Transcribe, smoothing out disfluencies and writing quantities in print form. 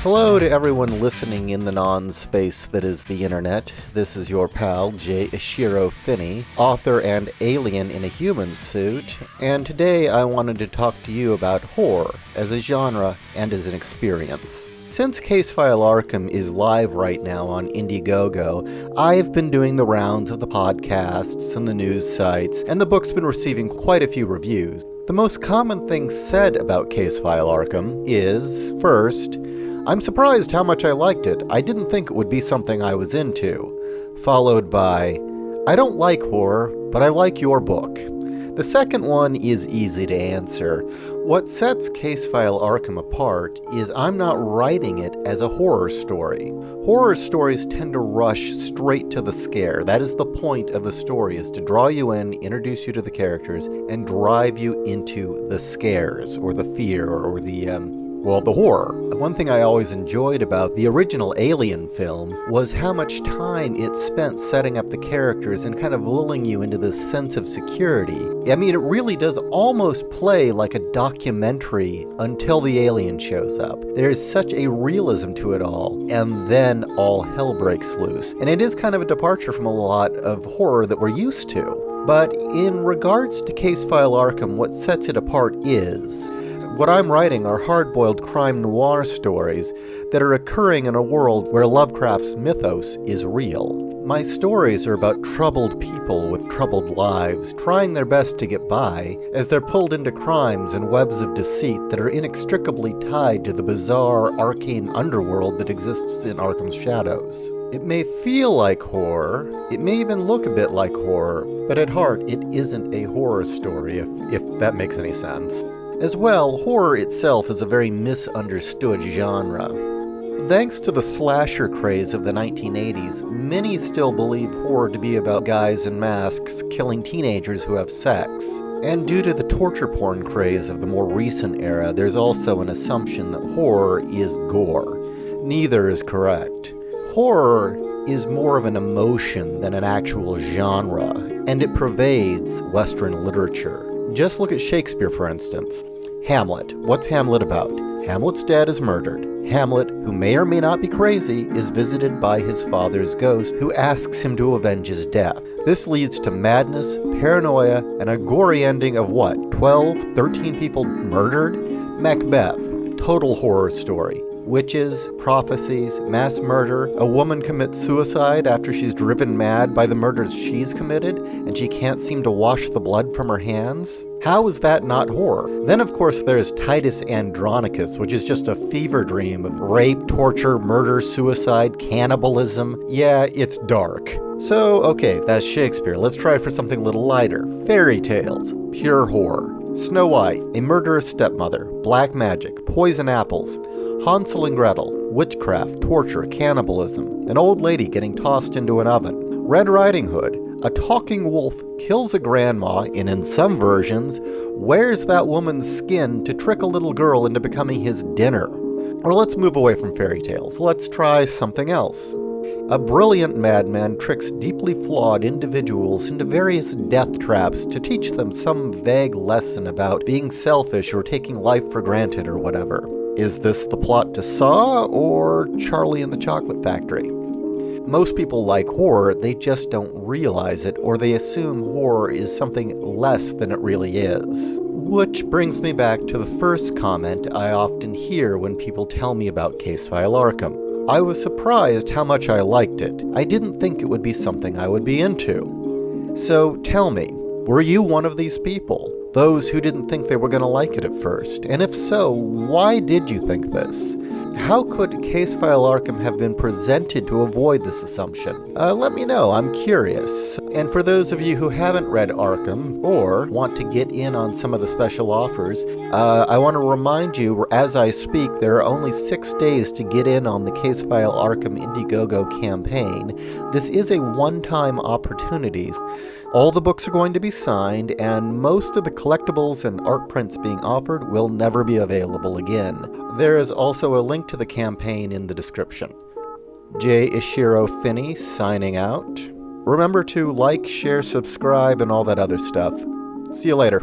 Hello to everyone listening in the non-space that is the internet. This is your pal, j.ishirofinney, author and alien in a human suit, and today I wanted to talk to you about horror as a genre and as an experience. Since CASEFILE ARKHAM is live right now on INDIEGOGO, I've been doing the rounds of the podcasts and the news sites, and the book's been receiving quite a few reviews. The most common thing said about CASEFILE ARKHAM is, first, I'm surprised how much I liked it. I didn't think it would be something I was into. Followed by, I don't like horror, but I like your book. The second one is easy to answer. What sets CASEFILE ARKHAM apart is I'm not writing it as a horror story. Horror stories tend to rush straight to the scare. That is the point of the story, is to draw you in, introduce you to the characters, and drive you into the scares, or the fear, or the horror. One thing I always enjoyed about the original Alien film was how much time it spent setting up the characters and kind of lulling you into this sense of security. I mean, it really does almost play like a documentary until the alien shows up. There's such a realism to it all, and then all hell breaks loose. And it is kind of a departure from a lot of horror that we're used to. But in regards to CASEFILE ARKHAM, what sets it apart is what I'm writing are hard-boiled crime noir stories that are occurring in a world where Lovecraft's mythos is real. My stories are about troubled people with troubled lives, trying their best to get by as they're pulled into crimes and webs of deceit that are inextricably tied to the bizarre, arcane underworld that exists in Arkham's shadows. It may feel like horror, it may even look a bit like horror, but at heart it isn't a horror story, if that makes any sense. As well, horror itself is a very misunderstood genre. Thanks to the slasher craze of the 1980s, many still believe horror to be about guys in masks killing teenagers who have sex. And due to the torture porn craze of the more recent era, there's also an assumption that horror is gore. Neither is correct. Horror is more of an emotion than an actual genre, and it pervades Western literature. Just look at Shakespeare, for instance. Hamlet. What's Hamlet about? Hamlet's dad is murdered. Hamlet, who may or may not be crazy, is visited by his father's ghost, who asks him to avenge his death. This leads to madness, paranoia, and a gory ending of what? 12, 13 people murdered? Macbeth. Total horror story. Witches, prophecies, mass murder, a woman commits suicide after she's driven mad by the murders she's committed, and she can't seem to wash the blood from her hands? How is that not horror? Then of course there's Titus Andronicus, which is just a fever dream of rape, torture, murder, suicide, cannibalism. Yeah, it's dark. So, okay, that's Shakespeare. Let's try for something a little lighter. Fairy tales. Pure horror. Snow White, a murderous stepmother, black magic, poison apples, Hansel and Gretel, witchcraft, torture, cannibalism, an old lady getting tossed into an oven. Red Riding Hood, a talking wolf kills a grandma and in some versions wears that woman's skin to trick a little girl into becoming his dinner. Or let's move away from fairy tales. Let's try something else. A brilliant madman tricks deeply flawed individuals into various death traps to teach them some vague lesson about being selfish or taking life for granted or whatever. Is this the plot to Saw or Charlie and the Chocolate Factory? Most people like horror, they just don't realize it, or they assume horror is something less than it really is. Which brings me back to the first comment I often hear when people tell me about CASEFILE ARKHAM. I was surprised how much I liked it. I didn't think it would be something I would be into. So tell me, were you one of these people? Those who didn't think they were going to like it at first? And if so, why did you think this? How could CASEFILE ARKHAM have been presented to avoid this assumption? Let me know, I'm curious. And for those of you who haven't read ARKHAM, or want to get in on some of the special offers, I want to remind you, as I speak, there are only 6 days to get in on the CASEFILE ARKHAM INDIEGOGO campaign. This is a one-time opportunity. All the books are going to be signed, and most of the collectibles and art prints being offered will never be available again. There is also a link to the campaign in the description. J.Ishiro signing out. Remember to like, share, subscribe, and all that other stuff. See you later.